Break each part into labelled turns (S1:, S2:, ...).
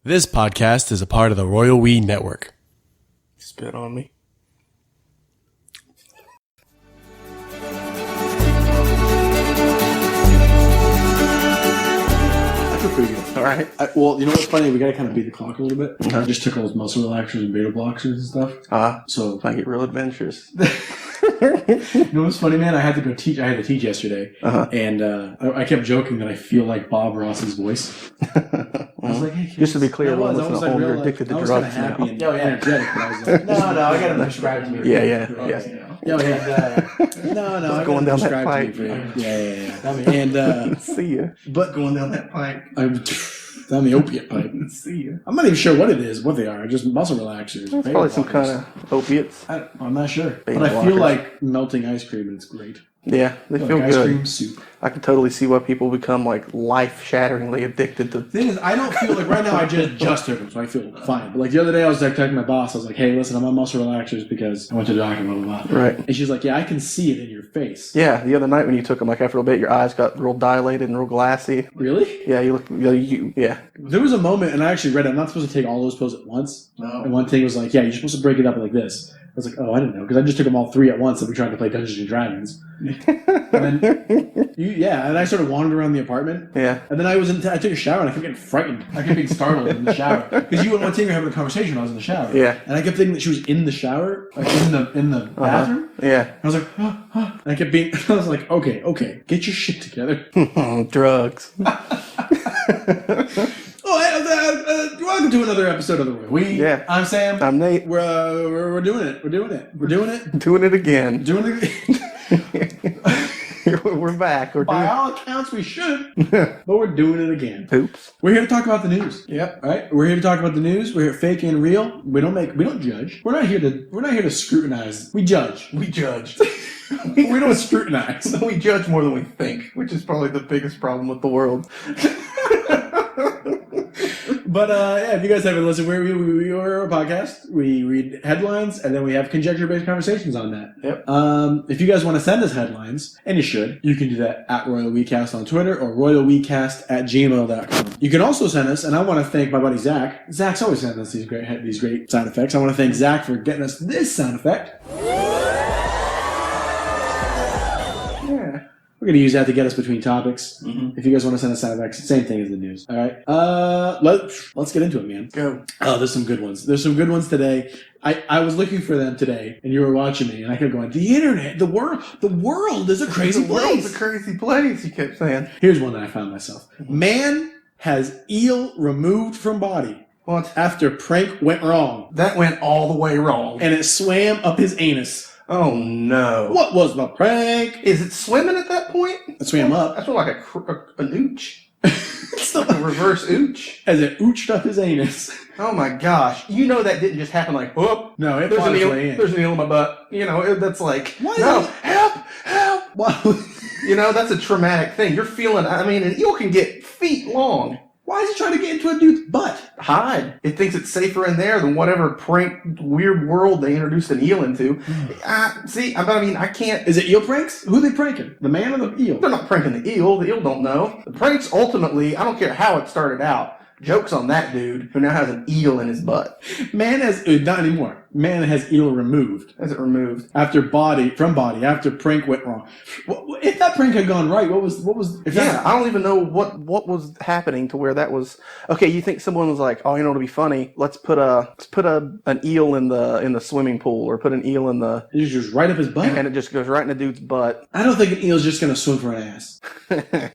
S1: This podcast is a part of the Royal We Network.
S2: Spit on me.
S3: I feel pretty good.
S2: All right.
S3: Well, you know what's funny? We gotta kind of beat the clock a little bit. I just took all those muscle relaxers and beta blockers and stuff.
S2: So I get real adventurous.
S3: You know what's funny, man? I had to teach yesterday, and I kept joking that I feel like Bob Ross's voice. I was like, hey,
S2: Just to be clear,
S3: I
S2: listen to home, you're addicted to
S3: I was
S2: drugs
S3: kind of happy
S2: now.
S3: and energetic, but I was like, no, I got to prescribe to me.
S2: Yeah.
S3: No, I
S2: going down that pipe.
S3: Yeah. And
S2: See ya.
S3: but
S2: Going down that pipe.
S3: I'm down the opiate pipe.
S2: See ya.
S3: I'm not even sure what it is, what they are. Just muscle relaxers.
S2: It's probably some kind of opiates.
S3: I'm not sure,
S2: Beta
S3: but I feel
S2: blockers.
S3: like melting ice cream, and it's great.
S2: Yeah, they
S3: Like
S2: feel
S3: ice
S2: good.
S3: cream soup.
S2: I can totally see why people become like life-shatteringly addicted to.
S3: The thing is, I don't feel like right now. I just took them, so I feel fine. But like the other day, I was like talking to my boss. I was like, "Hey, listen, I'm on muscle relaxers because I went to the doctor, blah blah blah."
S2: Right.
S3: And she's like, "Yeah, I can see it in your face."
S2: Yeah, the other night when you took them, like after a bit, your eyes got real dilated and real glassy.
S3: Really?
S2: Yeah, you look. Yeah.
S3: There was a moment, and I actually read it. I'm not supposed to take all those pills at once.
S2: No.
S3: And one thing was like, "Yeah, you're supposed to break it up like this." I was like, "Oh, I didn't know," because I just took them all three at once, and we tried to play Dungeons and Dragons. And then, and I sort of wandered around the apartment.
S2: Yeah.
S3: And then I took a shower and I kept getting frightened. I kept being startled in the shower because you and one team were having a conversation when I was in the shower.
S2: Yeah.
S3: And I kept thinking that she was in the shower, like in the bathroom.
S2: Yeah.
S3: And I was like, And I kept being. I was like, okay, get your shit together.
S2: Drugs.
S3: Welcome to another episode of the Royal We.
S2: Yeah.
S3: I'm Sam.
S2: I'm Nate.
S3: We're doing it. We're doing it.
S2: Doing it again.
S3: Doing it.
S2: We're back. We're
S3: By
S2: doing.
S3: all accounts, we should, but we're doing it again.
S2: Oops.
S3: We're here to talk about the news.
S2: Yep.
S3: Right? We're here to talk about the news. We're here fake and real. We don't judge. We're not here to scrutinize. We judge.
S2: We judge.
S3: We don't scrutinize.
S2: We judge more than we think, which is probably the biggest problem with the world.
S3: But if you guys haven't listened, we are a podcast. We read headlines and then we have conjecture-based conversations on that.
S2: Yep.
S3: If you guys want to send us headlines, and you should, you can do that at Royal WeCast on Twitter or royalwecast@gmail.com. You can also send us, and I want to thank my buddy Zach. Zach's always sending us these great sound effects. I want to thank Zach for getting us this sound effect.
S2: Yeah.
S3: We're going to use that to get us between topics.
S2: Mm-hmm.
S3: If you guys want to send us sound effects, same thing as the news. All right. Let's get into it, man.
S2: Go.
S3: Oh, there's some good ones. There's some good ones today. I was looking for them today, and you were watching me, and I kept going, the internet, the world is a crazy
S2: The world's
S3: place.
S2: a crazy place, you kept saying.
S3: Here's one that I found myself. Man has eel removed from body
S2: What?
S3: after prank went wrong,
S2: That went all the way wrong.
S3: and it swam up his anus.
S2: Oh, no.
S3: What was the prank?
S2: Is it swimming at that point?
S3: It swam up.
S2: That's more like a ooch. It's like a reverse ooch.
S3: As it ooched up his anus.
S2: Oh, my gosh. You know that didn't just happen like, whoop.
S3: No, it
S2: There's
S3: fought
S2: an
S3: its
S2: eel.
S3: way in.
S2: There's an eel in my butt. You know, that's like,
S3: Why
S2: no,
S3: is it-
S2: help.
S3: Wow.
S2: You know, that's a traumatic thing. You're feeling, I mean, an eel can get feet long.
S3: Why is he trying to get into a dude's butt?
S2: Hide. It thinks it's safer in there than whatever prank weird world they introduced an eel into. I can't.
S3: Is it eel pranks? Who are they pranking? The man or the eel?
S2: They're not pranking the eel. The eel don't know. The pranks ultimately, I don't care how it started out. Joke's on that dude who now has an eel in his butt.
S3: Man has, not anymore. Man has eel removed.
S2: Has it removed?
S3: After prank went wrong. If that prank had gone right, what was, if
S2: Yeah,
S3: that,
S2: I don't even know what was happening to where that was. Okay, you think someone was like, oh, you know, to be funny, let's put an eel in the swimming pool, or put an eel in the,
S3: it just right up his butt?
S2: and it just goes right in the dude's butt.
S3: I don't think an eel's just going to swim for an ass.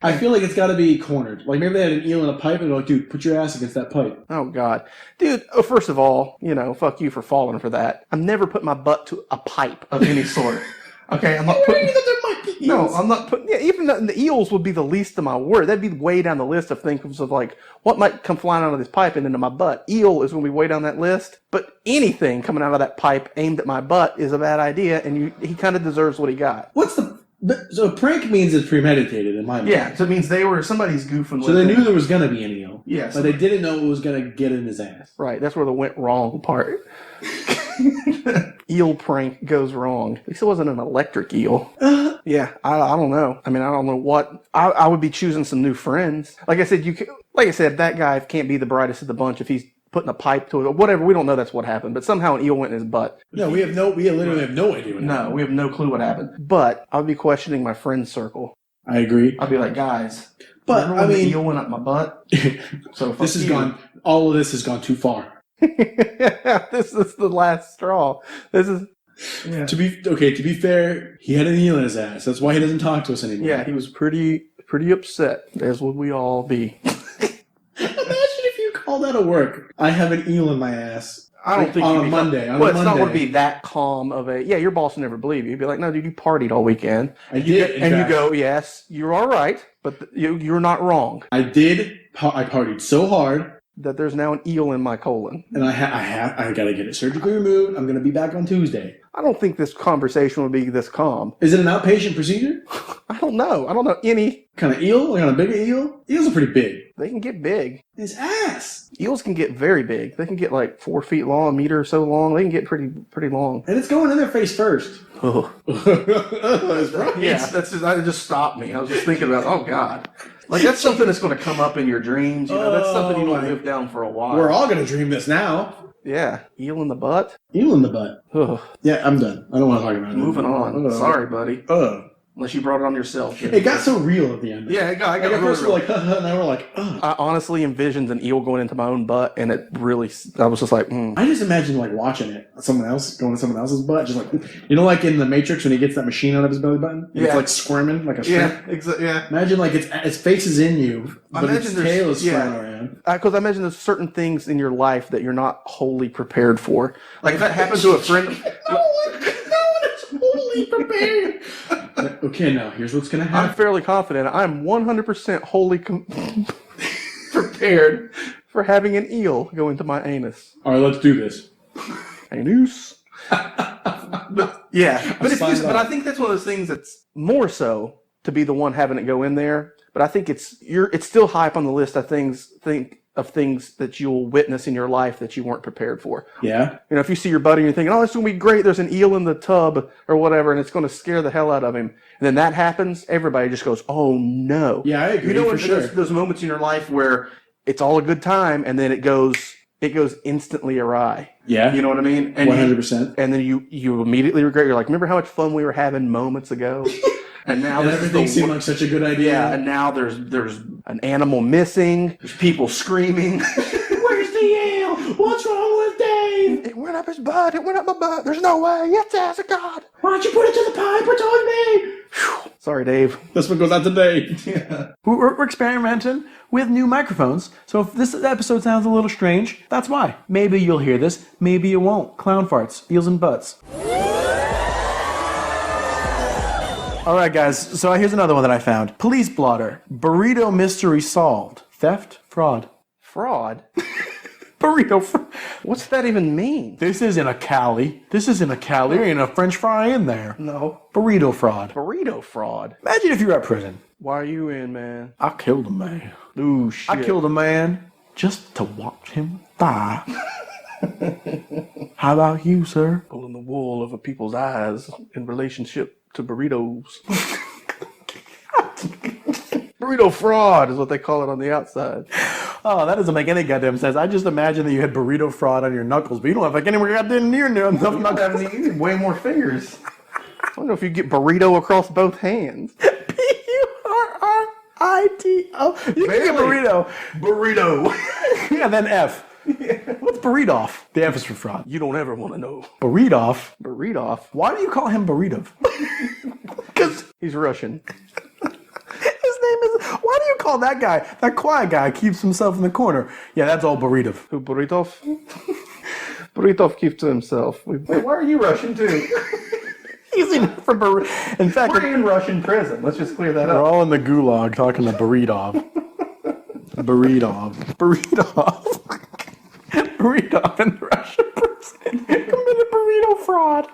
S3: I feel like it's got to be cornered. Like maybe they had an eel in a pipe and they're like, dude, put your ass against that pipe.
S2: Oh, God. Dude, first of all, you know, fuck you for falling for that. I've never put my butt to a pipe of any sort. Okay, I'm not putting...
S3: There might be
S2: No,
S3: eels.
S2: I'm not putting... Yeah, even the eels would be the least of my worry. That'd be way down the list of things of like, what might come flying out of this pipe and into my butt? Eel is going to be way down that list. But anything coming out of that pipe aimed at my butt is a bad idea, and he kind of deserves what he got.
S3: So prank means it's premeditated in my mind.
S2: Yeah, so it means somebody's goofing with
S3: So they
S2: it.
S3: knew there was going to be an eel.
S2: Yes.
S3: But they didn't know it was going to get in his ass.
S2: Right, that's where the went wrong part. Eel prank goes wrong. At least it wasn't an electric eel. Yeah, I don't know. I mean, I don't know what I would be choosing some new friends. Like I said, that guy can't be the brightest of the bunch if he's putting a pipe to it or whatever. We don't know that's what happened, but somehow an eel went in his butt.
S3: No, we literally have no idea what happened.
S2: No, we have no clue what happened. But I would be questioning my friend circle.
S3: I agree.
S2: I'd be like, guys,
S3: but
S2: I mean, the eel went up my butt. So
S3: all of this has gone too far.
S2: This is the last straw. This is. Yeah.
S3: To be fair, he had an eel in his ass. That's why he doesn't talk to us anymore.
S2: Yeah, he was pretty upset, as would we all be.
S3: Imagine if you called out of work. I have an eel in my ass.
S2: I don't think
S3: on a Monday.
S2: Well, it's not going to be that calm of a. Yeah, your boss will never believe you. He'd be like, "No, dude, you partied all weekend."
S3: I did,
S2: and you go, "Yes, you're all right, but you're not wrong."
S3: I did. I partied so hard
S2: that there's now an eel in my colon,
S3: and I got to get it surgically removed. I'm going to be back on Tuesday.
S2: I don't think this conversation would be this calm.
S3: Is it an outpatient procedure?
S2: I don't know. I don't know any
S3: kind of eel. Like on a bigger eel. Eels are pretty big.
S2: They can get big.
S3: His ass.
S2: Eels can get very big. They can get like 4 feet long, a meter or so long. They can get pretty long.
S3: And it's going in their face first.
S2: Oh,
S3: that's right.
S2: Yeah, that just stopped me. I was just thinking about, oh God. Like, that's something that's going to come up in your dreams. You know, that's something you don't live down for a while.
S3: We're all going to dream this now.
S2: Yeah. Eel in the butt?
S3: Eel in the butt.
S2: Ugh.
S3: Yeah, I'm done. I don't want to talk about it.
S2: Moving on. Sorry, buddy. Unless you brought it on yourself.
S3: It got so real at the end.
S2: Yeah, it got
S3: at first
S2: real.
S3: We're like, now we're like, ugh.
S2: I honestly envisioned an eel going into my own butt, and it really, I was just like,
S3: I just imagine like watching it, someone else going to someone else's butt, just like, you know, like in the Matrix when he gets that machine out of his belly button?
S2: Yeah.
S3: It's like squirming like a shrimp.
S2: Yeah, exactly. Yeah.
S3: Imagine like its face is in you, but its tail is flying around.
S2: Because I imagine there's certain things in your life that you're not wholly prepared for. Like if that happened to a friend.
S3: No one is wholly prepared. Okay, now here's what's going to happen.
S2: I'm fairly confident. I'm 100% wholly prepared for having an eel go into my anus.
S3: All right, let's do this.
S2: Anus. But I think that's one of those things that's more so to be the one having it go in there. But I think it's still high up on the list of things that you'll witness in your life that you weren't prepared for.
S3: Yeah.
S2: You know, if you see your buddy and you're thinking, oh, it's going to be great, there's an eel in the tub or whatever, and it's going to scare the hell out of him. And then that happens, everybody just goes, oh, no.
S3: Yeah, I agree.
S2: You know,
S3: for sure.
S2: Those moments in your life where it's all a good time, and then it goes instantly awry.
S3: Yeah.
S2: You know what I mean? And
S3: 100%.
S2: And then you immediately regret. You're like, remember how much fun we were having moments ago? And now
S3: everything seemed like such a good idea.
S2: Yeah, and now there's an animal missing. There's people screaming.
S3: Where's the eel? What's wrong with Dave?
S2: It went up his butt. It went up my butt. There's no way. It's the ass of God.
S3: Why don't you put it to the pipe? It's on me.
S2: Whew. Sorry, Dave.
S3: This one goes out to Dave.
S2: Yeah.
S4: We're experimenting with new microphones, so if this episode sounds a little strange, that's why. Maybe you'll hear this, maybe you won't. Clown farts, eels and butts. Alright guys, so here's another one that I found. Police blotter. Burrito mystery solved. Theft, fraud.
S2: Fraud?
S4: Burrito fraud.
S2: What's that even mean?
S4: This isn't a Cali. There ain't a French fry in there.
S2: No.
S4: Burrito fraud.
S2: Burrito fraud?
S4: Imagine if you were at prison.
S2: Why are you in, man?
S4: I killed a man.
S2: Ooh, shit.
S4: I killed a man just to watch him die. How about you, sir?
S2: Pulling the wool over people's eyes in relationship to burritos. Burrito fraud is what they call it on the outside.
S4: Oh, that doesn't make any goddamn sense. I just imagine that you had burrito fraud on your knuckles, but you don't have like anywhere goddamn near enough knuckles.
S2: You need way more fingers. I don't know if you get burrito across both hands.
S4: Burrito. You can get burrito.
S2: Burrito.
S4: Yeah, then F. Yeah. What's Burritof? The F is for fraud.
S2: You don't ever want to know.
S4: Burritof?
S2: Burritof?
S4: Why do you call him Burritof?
S2: Because he's Russian.
S4: His name is... Why do you call that guy, that quiet guy, keeps himself in the corner? Yeah, that's all Burritof.
S2: Who, Burritof? Burritof keeps to himself. Wait, why are you Russian too?
S4: He's in for burrito. In fact,
S2: we're in Russian prison. Let's just clear that up.
S4: We're all in the gulag talking to Burritov. Burritov in the Russian prison committed burrito fraud.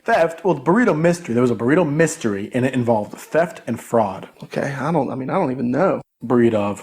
S4: Theft. Well, the burrito mystery. There was a burrito mystery, and it involved theft and fraud.
S2: Okay, I don't even know.
S4: Burrito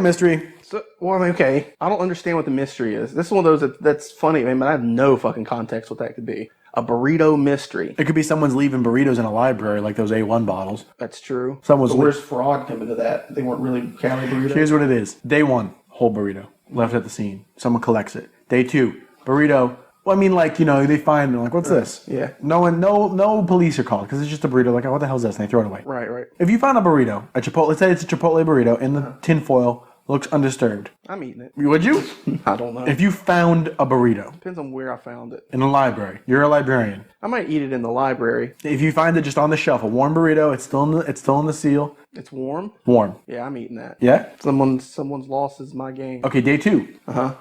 S4: mystery.
S2: So, well, okay. I don't understand what the mystery is. This is one of those that's funny. I mean, I have no fucking context what that could be. A burrito mystery.
S4: It could be someone's leaving burritos in a library, like those A1 bottles.
S2: That's true.
S4: Someone's
S2: But where's fraud come into that? They weren't really Cali burritos.
S4: Here's what it is. Day 1, whole burrito, left at the scene. Someone collects it. Day 2, burrito. Well, I mean, like, they find them, like, what's this?
S2: Yeah.
S4: No police are called, because it's just a burrito. Like, oh, what the hell is this? And they throw it away.
S2: Right.
S4: If you found a burrito, a Chipotle, let's say it's a Chipotle burrito in the tin foil, looks undisturbed.
S2: I'm eating it.
S4: Would you?
S2: I don't know.
S4: If you found a burrito
S2: Depends on where I found it.
S4: in a library, you're a librarian.
S2: I might eat it in the library.
S4: If you find it just on the shelf, a warm burrito, it's still in the seal,
S2: It's warm.
S4: warm.
S2: Yeah, I'm eating that.
S4: Yeah?
S2: Someone's loss is my game.
S4: Okay, day 2.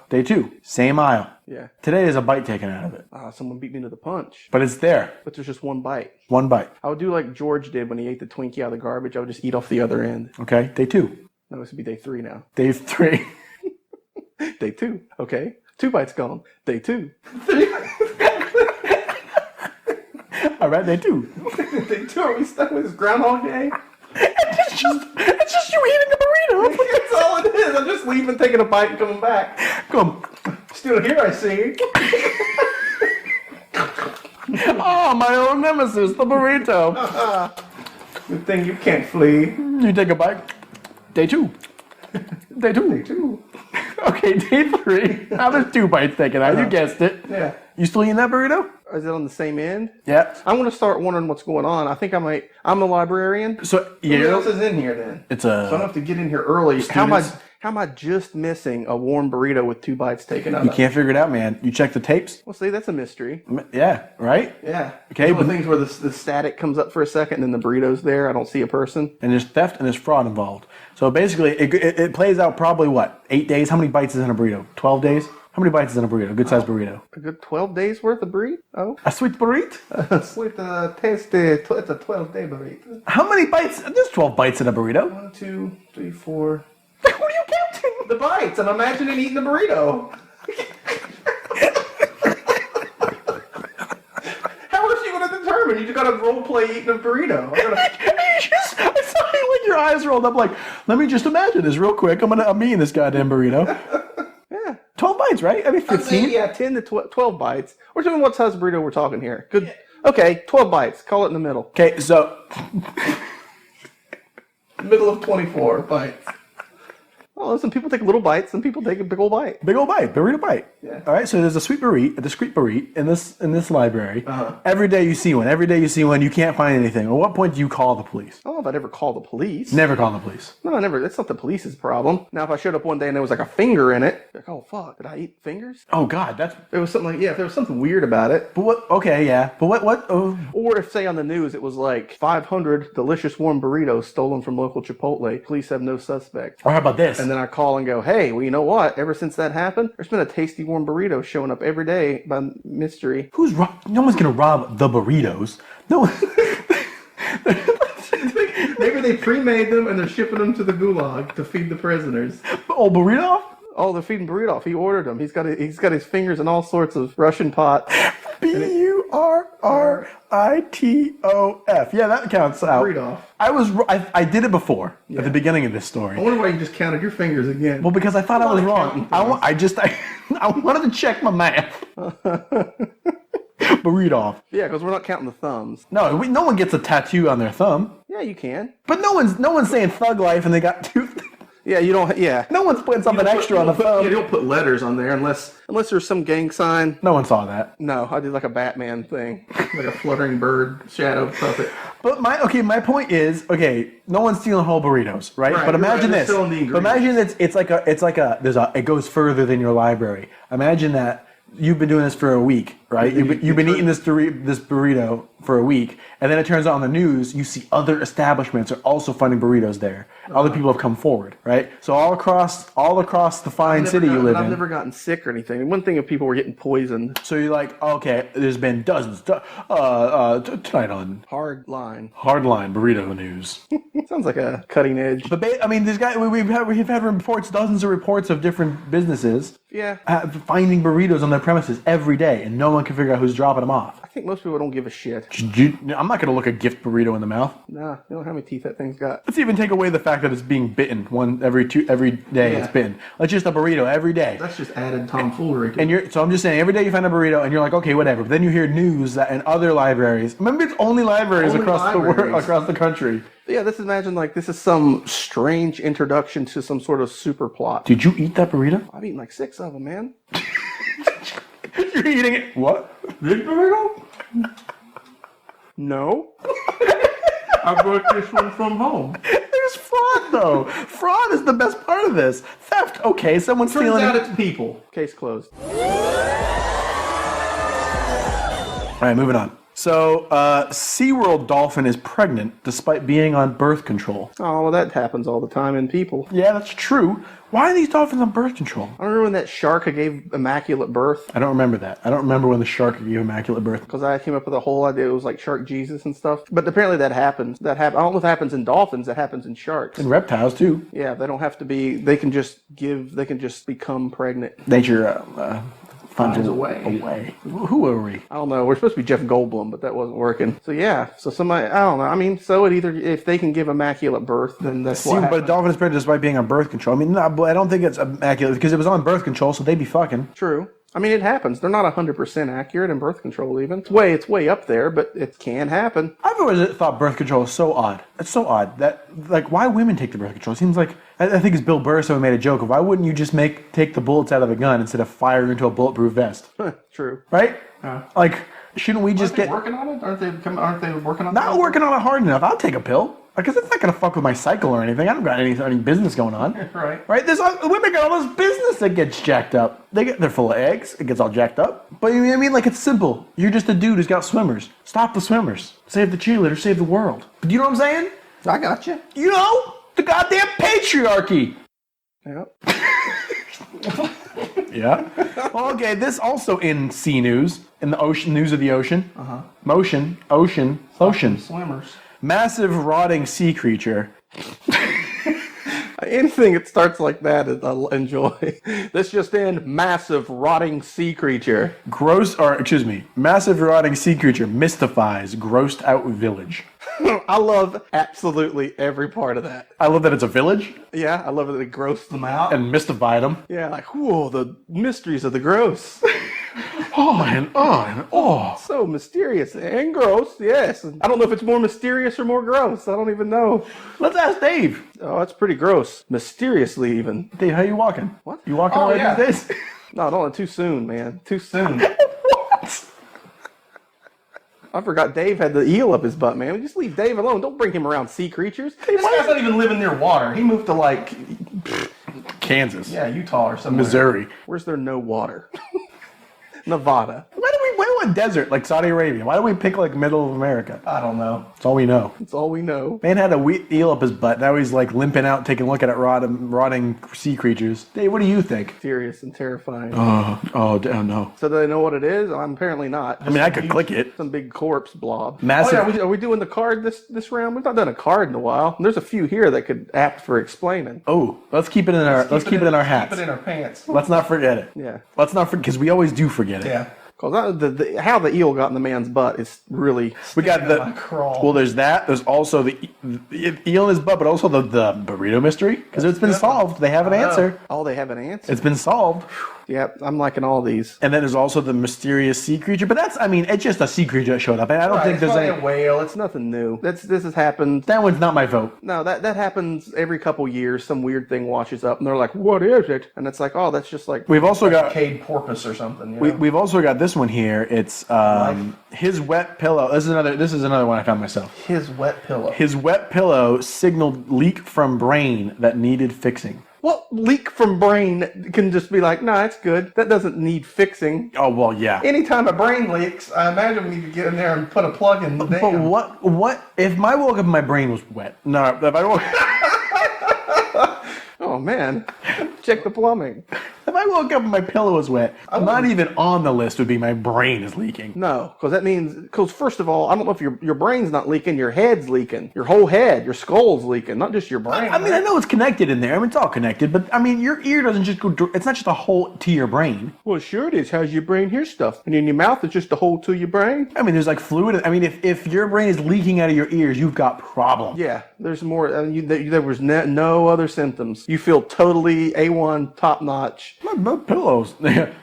S4: Day 2, same aisle.
S2: Yeah.
S4: Today is a bite taken out of it,
S2: Someone beat me to the punch.
S4: but it's there.
S2: But there's just one bite.
S4: One bite.
S2: I would do like George did when he ate the Twinkie out of the garbage. I would just eat off the other end.
S4: Okay, day 2.
S2: No, this would be day 3 now.
S4: Day 3.
S2: Day 2. Okay. 2 bites gone. Day 2.
S4: All right, day 2.
S2: Day 2. Are we stuck with this Groundhog Day?
S4: It's just you eating a burrito.
S2: That's all it is. I'm just leaving, taking a bite, and coming back.
S4: Come.
S2: Still here, I see.
S4: Oh, my old nemesis, the burrito.
S2: Good thing you can't flee.
S4: You take a bite. Day 2. Day 2.
S2: Day 2.
S4: Okay, day 3. Now there's 2 bites taken out. You guessed it.
S2: Yeah.
S4: You still eating that burrito?
S2: Is it on the same end?
S4: Yeah.
S2: I'm going to start wondering what's going on. I think I might. I'm a librarian.
S4: So
S2: Who else is in here then?
S4: It's
S2: So I don't
S4: a.
S2: have to get in here early. How am I just missing a warm burrito with 2 bites taken out
S4: You
S2: of it?
S4: can't figure it out, man. You check the tapes.
S2: Well, see, that's a mystery.
S4: Yeah. Right.
S2: Yeah.
S4: Okay,
S2: You know the
S4: but-
S2: things where the static comes up for a second and then the burrito's there. I don't see a person.
S4: And there's theft and there's fraud involved. So basically, it plays out probably what? 8 days? How many bites is in a burrito? 12 days? How many bites is in a burrito? Good sized burrito.
S2: A good 12 days worth of burrito? Oh.
S4: A sweet burrito?
S2: Sweet tasty. It's a 12-day burrito.
S4: How many bites? There's 12 bites in a burrito.
S2: 1, 2, 3, 4.
S4: What are you counting?
S2: The bites. I'm imagining eating the burrito. How else are you going to determine? You just got to role play eating a burrito.
S4: I saw you like your eyes rolled up like, let me just imagine this real quick. I'm eating this goddamn burrito.
S2: Yeah.
S4: 12 bites, right? I mean, 15?
S2: Yeah, 10 to 12 bites. We're talking what size burrito we're talking here. Good. Okay, 12 bites. Call it in the middle.
S4: Okay, so
S2: Middle of 24 bites. Oh, some people take little bites, some people take a big old bite.
S4: big old bite, burrito bite.
S2: Yeah.
S4: All right, so there's a sweet burrito, a discreet burrito in this library.
S2: Uh-huh.
S4: Every day you see one. Every day you see one. You can't find anything. At what point do you call the police?
S2: I don't know if I'd ever call the police.
S4: Never call the police.
S2: No, I never. That's not the police's problem. Now, if I showed up one day and there was like a finger in it, like, oh, fuck, did I eat fingers?
S4: Oh God, that's.
S2: There was something like, yeah, if there was something weird about it.
S4: But what? Okay, yeah. But what? Oh,
S2: Or if, say, on the news, it was like 500 delicious warm burritos stolen from local Chipotle. Police have no suspect.
S4: or how about this?
S2: And then I call and go, hey, well, you know what? Ever since that happened, there's been a tasty warm burrito showing up every day by mystery.
S4: No one's gonna rob the burritos. No one.
S2: Maybe they pre-made them and they're shipping them to the gulag to feed the prisoners.
S4: Oh, burrito?
S2: Oh, they're feeding Burritof. He ordered them. He's got his fingers in all sorts of Russian pots.
S4: Burritof. Yeah, that counts out.
S2: Burritof.
S4: I did it before at the beginning of this story.
S2: I wonder why you just counted your fingers again.
S4: Well, because I thought I was wrong.
S2: counting
S4: I wanted to check my math. Burrito.
S2: Yeah, because we're not counting the thumbs.
S4: No, no one gets a tattoo on their thumb.
S2: Yeah, you can.
S4: But no one's saying thug life and they got two.
S2: Yeah, you don't. Yeah.
S4: No one's putting something extra on the
S2: Yeah,
S4: thumb.
S2: you don't put letters on there unless there's some gang sign.
S4: No one saw that.
S2: No, I did like a Batman thing, like a fluttering bird shadow puppet.
S4: But my point is, okay, no one's stealing whole burritos, right?
S2: Right,
S4: But imagine
S2: they're
S4: this.
S2: still in the
S4: But imagine it goes further than your library. Imagine that you've been doing this for a week, right? You've been eating this burrito for a week, and then it turns out on the news you see other establishments are also finding burritos there. Other people have come forward, right? So all across the fine city you live in.
S2: I've never gotten sick or anything. One thing if people were getting poisoned.
S4: So you're like, okay, there's been dozens. Tonight on
S2: Hard line.
S4: Hardline Burrito News.
S2: Sounds like a cutting edge.
S4: But these guys, we've had reports, dozens of reports of different businesses
S2: Yeah.
S4: finding burritos on their premises every day, and no one one can figure out who's dropping them off.
S2: I think most people don't give a shit.
S4: I'm not going to look a gift burrito in the mouth.
S2: Nah, you don't know how many teeth that thing's got.
S4: Let's even take away the fact that it's being bitten every day.
S2: Yeah.
S4: It's bitten. Let's just a burrito every day.
S2: That's just added tomfoolery.
S4: So I'm just saying, every day you find a burrito, and you're like, okay, whatever. But then you hear news that in other libraries, maybe it's only libraries across the world, across the country.
S2: Yeah, this is some strange introduction to some sort of super plot.
S4: Did you eat that burrito?
S2: I've eaten like 6 of them, man.
S4: You're eating it. What? Big burrito?
S2: No. I brought this one from home.
S4: There's fraud, though. Fraud is the best part of this. Theft. Okay, someone's
S2: Turns
S4: stealing
S2: out
S4: it.
S2: it's people. Case closed.
S4: All right, moving on. So, SeaWorld dolphin is pregnant despite being on birth control.
S2: Oh, well, that happens all the time in people.
S4: Yeah, that's true. Why are these dolphins on birth control?
S2: I remember when that shark gave immaculate birth.
S4: I don't remember that. I don't remember when the shark gave immaculate birth.
S2: Because I came up with a whole idea. It was like Shark Jesus and stuff. But apparently that happens. I don't know if it happens in dolphins. That happens in sharks.
S4: And reptiles, too.
S2: Yeah, they don't have to be. They can just become pregnant.
S4: Nature finds
S2: a way.
S4: Who are we?
S2: I don't know. We're supposed to be Jeff Goldblum, but that wasn't working. So yeah. So somebody, I don't know. I mean, so it either, if they can give immaculate birth, then that's what
S4: But a
S2: happens.
S4: dolphin is pregnant despite being on birth control. I mean, no, but I don't think it's immaculate because it was on birth control, so they'd be fucking.
S2: True. I mean, it happens. They're not 100% accurate in birth control even. It's way up there, but it can happen.
S4: I've always thought birth control is so odd. It's so odd that, like, why women take the birth control? It seems like, I think it's Bill Burr who made a joke of why wouldn't you just take the bullets out of a gun instead of firing into a bulletproof vest?
S2: True.
S4: Right? Like, shouldn't we just get...
S2: working on it? Aren't they working on it?
S4: Not working on it hard enough. I'll take a pill. Because it's not going to fuck with my cycle or anything. I don't got any business going on.
S2: Right.
S4: Right? Women got all this business that gets jacked up. They're full of eggs. It gets all jacked up. But you know what I mean? Like, it's simple. You're just a dude who's got swimmers. Stop the swimmers. Save the cheerleaders. Save the world. Do you know what I'm saying?
S2: I got you.
S4: You know? The goddamn patriarchy.
S2: Yep.
S4: Yeah. Okay, this also in sea news. In the ocean, news of the ocean. Ocean.
S2: Swimmers.
S4: Massive rotting sea creature.
S2: Anything that starts like that, I'll enjoy. This just in: massive rotting sea creature.
S4: Massive rotting sea creature mystifies grossed out village.
S2: I love absolutely every part of that.
S4: I love that it's a village
S2: Yeah, I love that it grossed them out.
S4: and mystified them.
S2: Yeah, like, whoa, the mysteries of the gross. So mysterious and gross, yes. I don't know if it's more mysterious or more gross. I don't even know.
S4: Let's ask Dave.
S2: Oh, that's pretty gross. Mysteriously, even.
S4: Dave, how you walking?
S2: What?
S4: You walking
S2: Oh,
S4: already
S2: yeah.
S4: these days?
S2: No, don't. Too soon, man. Too soon.
S4: What?
S2: I forgot Dave had the eel up his butt, man. Just leave Dave alone. Don't bring him around sea creatures. This guy's not even living near water. He moved to, like,
S4: Kansas.
S2: Utah or somewhere.
S4: Missouri.
S2: Where's there no water? Nevada.
S4: Why want desert like Saudi Arabia? Why don't we pick like middle of America?
S2: I don't know.
S4: That's all we know.
S2: That's all we know.
S4: Man had a eel up his butt. Now he's like limping out, taking a look at rotting sea creatures. Dave, what do you think?
S2: Serious and terrifying.
S4: Oh no.
S2: So do they know what it is? I'm apparently not.
S4: I mean, I could click it.
S2: Some big corpse blob.
S4: Massive-
S2: Oh, yeah, are we doing the card this round? We've not done a card in a while. There's a few here that could apt for explaining.
S4: Oh, let's keep it in our hats.
S2: Keep it in our pants.
S4: Let's not forget it.
S2: Yeah.
S4: Let's not forget because we always do forget it.
S2: Yeah. Because how the eel got in the man's butt is really.
S4: We got well. There's that. There's also the eel in his butt, but also the burrito mystery because it's been solved. They have an answer.
S2: Oh, they have an answer.
S4: It's been solved.
S2: Yeah, I'm liking all these.
S4: And then there's also the mysterious sea creature, but it's just a sea creature that showed up, and I don't think there's any.
S2: A whale. It's nothing new. This has happened.
S4: That one's not my vote.
S2: No, that happens every couple years. Some weird thing washes up, and they're like, "What is it?" And it's like, "Oh, that's just like."
S4: We've also got
S2: decayed porpoise or something. You know?
S4: we've also got this one here. It's his wet pillow. This is another one I found myself.
S2: His wet pillow.
S4: His wet pillow signaled leak from brain that needed fixing.
S2: What leak from brain can just be like, nah, it's good. That doesn't need fixing.
S4: Oh well, yeah.
S2: Anytime a brain leaks, I imagine we need to get in there and put a plug in the
S4: But
S2: dam.
S4: what if I woke up and my brain was wet? No, if I woke.
S2: Oh man, check the plumbing.
S4: If I woke up and my pillow was wet, I'm not even on the list would be my brain is leaking.
S2: No, because that means, because first of all, I don't know if your brain's not leaking, your head's leaking. Your whole head, your skull's leaking, not just your brain.
S4: I mean, I know it's connected in there. I mean, it's all connected, but I mean, your ear doesn't just go, it's not just a hole to your brain.
S2: Well, sure it is. How's your brain hear stuff? And in your mouth, it's just a hole to your brain?
S4: I mean, there's like fluid. I mean, if your brain is leaking out of your ears, you've got problems.
S2: Yeah, there's more. There was no other symptoms. You feel totally A1, top notch.
S4: My pillows.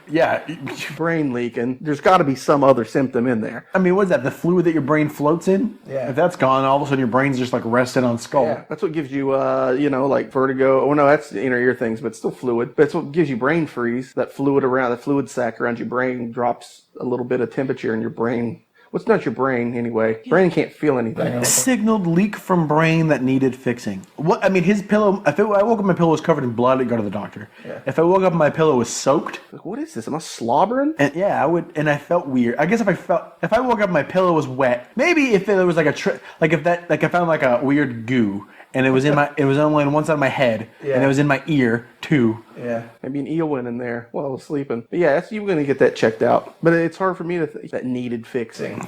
S4: Yeah.
S2: Brain leaking. There's got to be some other symptom in there.
S4: I mean, what's that? The fluid that your brain floats in?
S2: Yeah.
S4: If that's gone, all of a sudden your brain's just like rested on skull.
S2: Yeah, that's what gives you, like vertigo. Oh no, that's the inner ear things, but it's still fluid. That's what gives you brain freeze. That fluid sac around your brain drops a little bit of temperature in your brain. Well, it's not your brain anyway. Brain can't feel anything.
S4: Signaled leak from brain that needed fixing. What? I mean, his pillow. I woke up, my pillow was covered in blood. I'd go to the doctor. Yeah. If I woke up and my pillow was soaked,
S2: Like, what is this? Am I slobbering?
S4: and yeah, I would. And I felt weird. I guess if I woke up and my pillow was wet, maybe if there was like if I found like a weird goo. And it was it was only on one side of my head, and it was in my ear too.
S2: Yeah, maybe an eel went in there while I was sleeping. But yeah, you're going to get that checked out. But it's hard for me to think that needed fixing.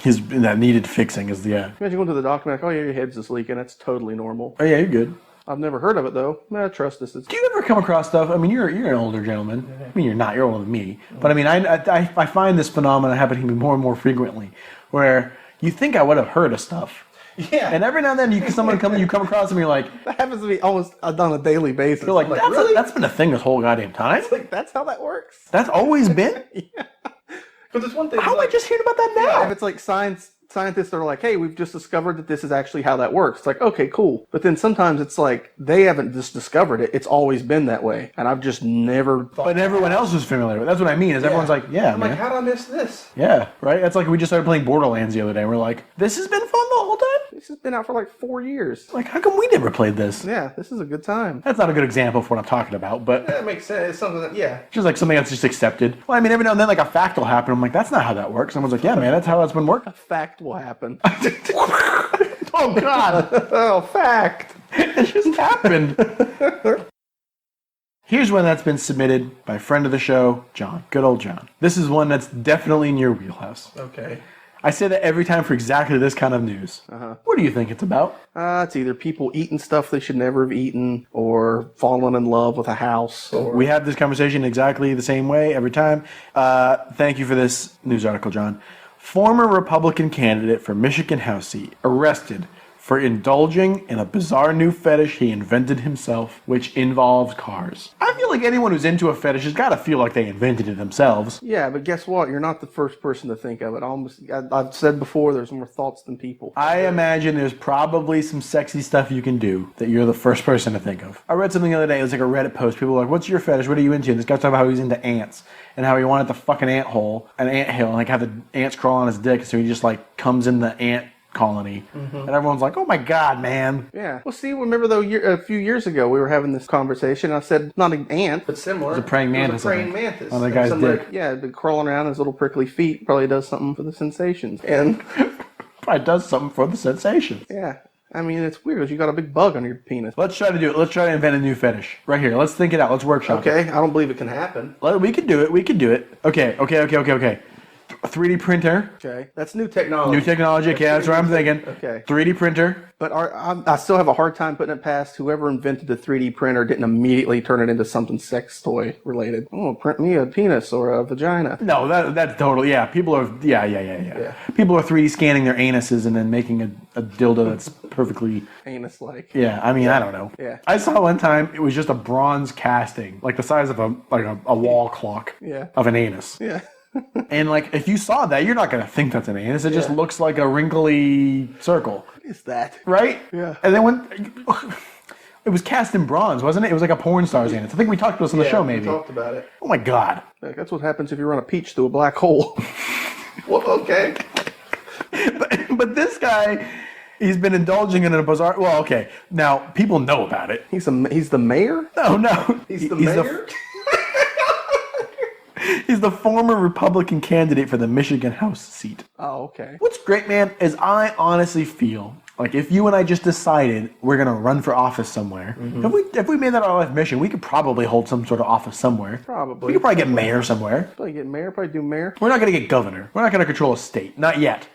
S4: That needed fixing is
S2: Imagine going to the doctor and like, oh yeah, your head's just leaking. That's totally normal.
S4: Oh yeah, you're good.
S2: I've never heard of it though. I trust this.
S4: Do you ever come across stuff? I mean, you're an older gentleman. I mean, you're not. You're older than me. But I mean, I find this phenomenon happening more and more frequently, where you think I would have heard of stuff.
S2: Yeah.
S4: And every now and then you come across them and you're like,
S2: that happens to me almost on a daily basis.
S4: You're like,
S2: really?
S4: that's been a thing this whole goddamn time.
S2: It's like, that's how that works?
S4: That's always been?
S2: Yeah. Because it's one thing.
S4: How am I just hearing about that now?
S2: Yeah, if it's like scientists are like, hey, we've just discovered that this is actually how that works. It's like, okay, cool. But then sometimes it's like, they haven't just discovered it. It's always been that way. And I've just never thought.
S4: But everyone else is familiar with it. That's what I mean, is everyone's like, yeah,
S2: I'm
S4: man.
S2: like, how did I miss this?
S4: Yeah, right? That's like we just started playing Borderlands the other day. And we're like, this has been fun the whole time?
S2: This has been out for like 4 years.
S4: Like, how come we never played this?
S2: Yeah, this is a good time.
S4: That's not a good example for what I'm talking about, but
S2: That makes sense. It's something that, yeah.
S4: just like something that's just accepted. Well, I mean, every now and then, like a fact will happen. I'm like, that's not how that works. Someone's like, yeah, man, that's how that's been working.
S2: A fact will happen.
S4: Oh, God.
S2: Oh, fact.
S4: It just happened. Here's one that's been submitted by a friend of the show, John. Good old John. This is one that's definitely in your wheelhouse.
S2: Okay.
S4: I say that every time for exactly this kind of news. What do you think it's about?
S2: It's either people eating stuff they should never have eaten or falling in love with a house. Or
S4: We have this conversation exactly the same way every time. Thank you for this news article, John. Former Republican candidate for Michigan House seat arrested for indulging in a bizarre new fetish he invented himself, which involves cars. I feel like anyone who's into a fetish has got to feel like they invented it themselves.
S2: Yeah, but guess what? You're not the first person to think of it. I've said before, there's more thoughts than people.
S4: I imagine there's probably some sexy stuff you can do that you're the first person to think of. I read something the other day. It was like a Reddit post. People were like, what's your fetish? What are you into? And this guy was talking about how he's into ants and how he wanted the fucking ant hill, and like have the ants crawl on his dick, so he just like comes in the ant colony, and everyone's like, oh my God, man.
S2: Yeah. Well, see, remember though, a few years ago, we were having this conversation. I said, not an ant, but similar.
S4: It was a praying mantis.
S2: It was a praying mantis.
S4: On the guy's dick.
S2: Yeah, been crawling around his little prickly feet. Probably does something for the sensations. And
S4: Probably does something for the sensations.
S2: yeah. I mean, it's weird because you got a big bug on your penis.
S4: Let's try to do it. Let's try to invent a new fetish. Right here. Let's think it out. Let's workshop it.
S2: Okay, I don't believe it can happen.
S4: We can do it. We can do it. Okay. A 3D printer.
S2: Okay, that's new technology.
S4: New technology. Okay, that's what I'm thinking.
S2: Okay.
S4: 3D printer.
S2: But I still have a hard time putting it past whoever invented the 3D printer didn't immediately turn it into something sex toy related. Oh, print me a penis or a vagina.
S4: No, that's totally, yeah. People are, yeah. People are 3D scanning their anuses and then making a dildo that's perfectly...
S2: Anus-like.
S4: Yeah, I mean, I don't know.
S2: Yeah.
S4: I saw one time, it was just a bronze casting, like the size of a wall clock of an anus.
S2: Yeah.
S4: And like, if you saw that, you're not going to think that's an anus. It just looks like a wrinkly circle.
S2: What is that?
S4: Right?
S2: Yeah.
S4: And then when... It was cast in bronze, wasn't it? It was like a porn star's anus. I think we talked about this on the show, maybe.
S2: We talked about it.
S4: Oh my God.
S2: That's what happens if you run a peach through a black hole. Well, okay.
S4: But this guy, he's been indulging in a bizarre... Well, okay. Now, people know about it.
S2: He's the mayor?
S4: No.
S2: He's the mayor?
S4: He's the former Republican candidate for the Michigan House seat.
S2: Oh, okay.
S4: What's great, man, is I honestly feel Like if you and I just decided we're gonna run for office somewhere, if we made that our life mission, we could probably hold some sort of office somewhere.
S2: Probably.
S4: We could probably get mayor somewhere.
S2: Probably get mayor. Probably do mayor.
S4: We're not gonna get governor. We're not gonna control a state. Not yet.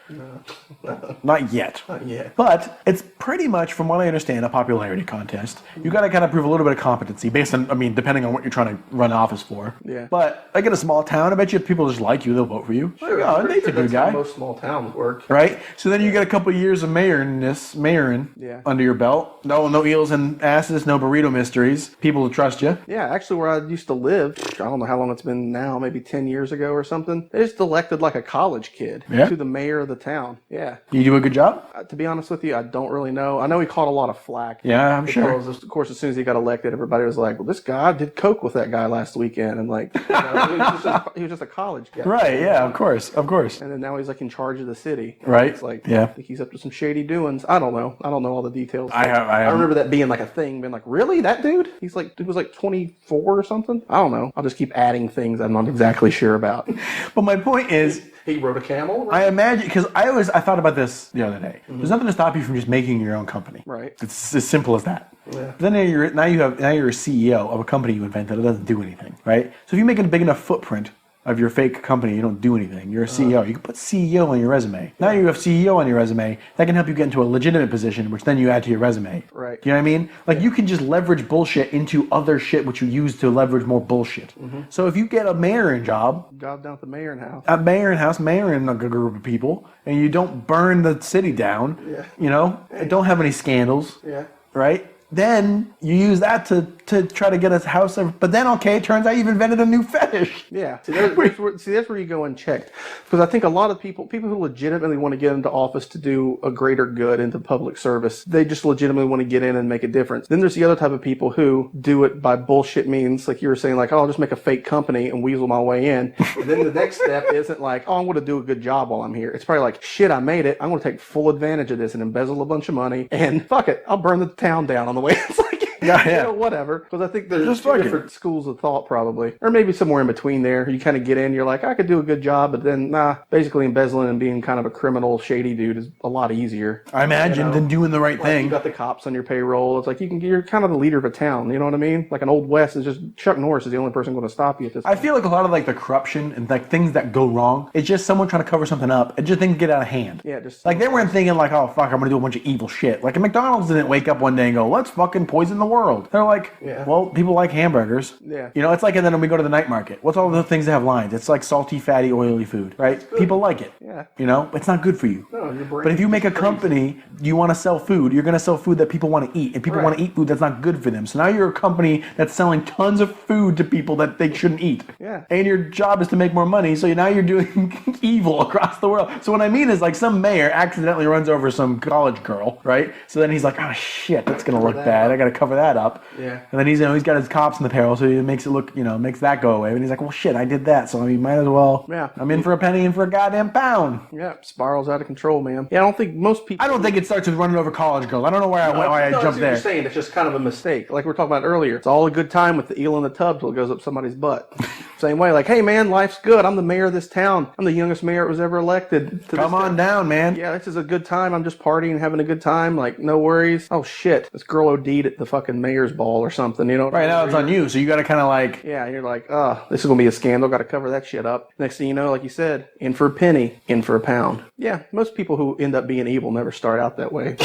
S4: Not yet.
S2: Not yet.
S4: But it's pretty much, from what I understand, a popularity contest. You got to kind of prove a little bit of competency based on, I mean, depending on what you're trying to run office for.
S2: Yeah.
S4: But like in a small town, I bet you if people just like you, they'll vote for you.
S2: Sure,
S4: Oh,
S2: I'm pretty
S4: Nate's a
S2: sure
S4: good
S2: that's
S4: guy.
S2: how most small towns work.
S4: Right? So then you get a couple of years of mayoring
S2: Yeah.
S4: under your belt. No eels and asses, no burrito mysteries. People will trust you.
S2: Yeah, actually, where I used to live, I don't know how long it's been now, maybe 10 years ago or something. They just elected like a college kid to the mayor of the town. Yeah.
S4: You do a good job?
S2: To be honest with you, I don't really know. I know he caught a lot of flack.
S4: Yeah, I'm sure.
S2: Because, of course, as soon as he got elected, everybody was like, well, this guy did coke with that guy last weekend. And like, he was just a college guy.
S4: Right, yeah, of course.
S2: And then now he's like in charge of the city.
S4: Right.
S2: It's like,
S4: Yeah.
S2: I think he's up to some shady doings. I don't know. I don't know all the details.
S4: I
S2: remember that being like a thing, being like, really? That dude? He was like 24 or something? I don't know. I'll just keep adding things I'm not exactly sure about.
S4: But my point is,
S2: He rode a camel? Right?
S4: I imagine, because I thought about this the other day. There's nothing to stop you from just making your own company.
S2: Right.
S4: It's as simple as that.
S2: Yeah.
S4: But then you're a CEO of a company you invented that doesn't do anything, right? So if you make a big enough footprint of your fake company, you don't do anything. You're a CEO. You can put CEO on your resume. Now you have CEO on your resume. That can help you get into a legitimate position, which then you add to your resume.
S2: Right.
S4: You know what I mean? Like you can just leverage bullshit into other shit, which you use to leverage more bullshit. So if you get a mayoring job,
S2: God down at the mayor house.
S4: mayoring a group of people, and you don't burn the city down, you know, and don't have any scandals,
S2: Yeah.
S4: right? Then you use that to try to get a house. But then, okay, it turns out you've invented a new fetish.
S2: Yeah. See, that's where you go unchecked. Because I think a lot of people who legitimately want to get into office to do a greater good into public service, they just legitimately want to get in and make a difference. Then there's the other type of people who do it by bullshit means, like you were saying, like, oh, I'll just make a fake company and weasel my way in. And then the next step isn't like, oh, I'm going to do a good job while I'm here. It's probably like, shit, I made it. I'm going to take full advantage of this and embezzle a bunch of money. And fuck it, I'll burn the town down on the way. It's like, you know, whatever. Because I think there's two different schools of thought probably. Or maybe somewhere in between there. You kind of get in, you're like, I could do a good job, but then, basically embezzling and being kind of a criminal, shady dude is a lot easier.
S4: I imagine than doing the right thing.
S2: You got the cops on your payroll. It's like you're kind of the leader of a town. You know what I mean? Like an Old West is just Chuck Norris is the only person going to stop you at this point.
S4: I feel like a lot of like the corruption and like things that go wrong, it's just someone trying to cover something up. It just things get out of hand.
S2: Yeah, just
S4: like they weren't thinking like, oh fuck, I'm gonna do a bunch of evil shit. Like McDonald's didn't wake up one day and go, let's fucking poison the world. They're like, well, people like hamburgers.
S2: Yeah.
S4: You know, it's like, and then when we go to the night market, what's all the things that have lines? It's like salty, fatty, oily food, right? People like it.
S2: Yeah.
S4: You know, it's not good for you.
S2: No, your brain
S4: but if you make a
S2: is
S4: company, you want to sell food, you're going to sell food that people want to eat, and people want to eat food that's not good for them. So now you're a company that's selling tons of food to people that they shouldn't eat.
S2: Yeah.
S4: And your job is to make more money, so now you're doing evil across the world. So what I mean is like some mayor accidentally runs over some college girl, right? So then he's like, oh shit, that's going to look bad. I got to cover that up.
S2: Yeah.
S4: And then he's got his cops in the payroll, so he makes it look, makes that go away. And he's like, well shit, I did that, so I mean, might as well.
S2: Yeah.
S4: I'm in for a penny and for a goddamn pound.
S2: Yeah, spirals out of control, man. Yeah, I don't think most people.
S4: I don't think it starts with running over college girls. I don't know why I jumped there.
S2: You're saying it's just kind of a mistake. Like we were talking about earlier. It's all a good time with the eel in the tub till it goes up somebody's butt. Same way, like, hey man, life's good. I'm the mayor of this town. I'm the youngest mayor that was ever elected.
S4: Come on down, man.
S2: Yeah, this is a good time. I'm just partying, having a good time. Like, no worries. Oh shit, this girl OD'd at the fucking mayor's ball or something. You know?
S4: Right now it's on you, so you got to kind of like.
S2: Yeah, you're like, this is gonna be a scandal. Got to cover that shit up. Next thing you know, like you said, in for a penny, in for a pound. Yeah, most people who end up being evil never start out that way.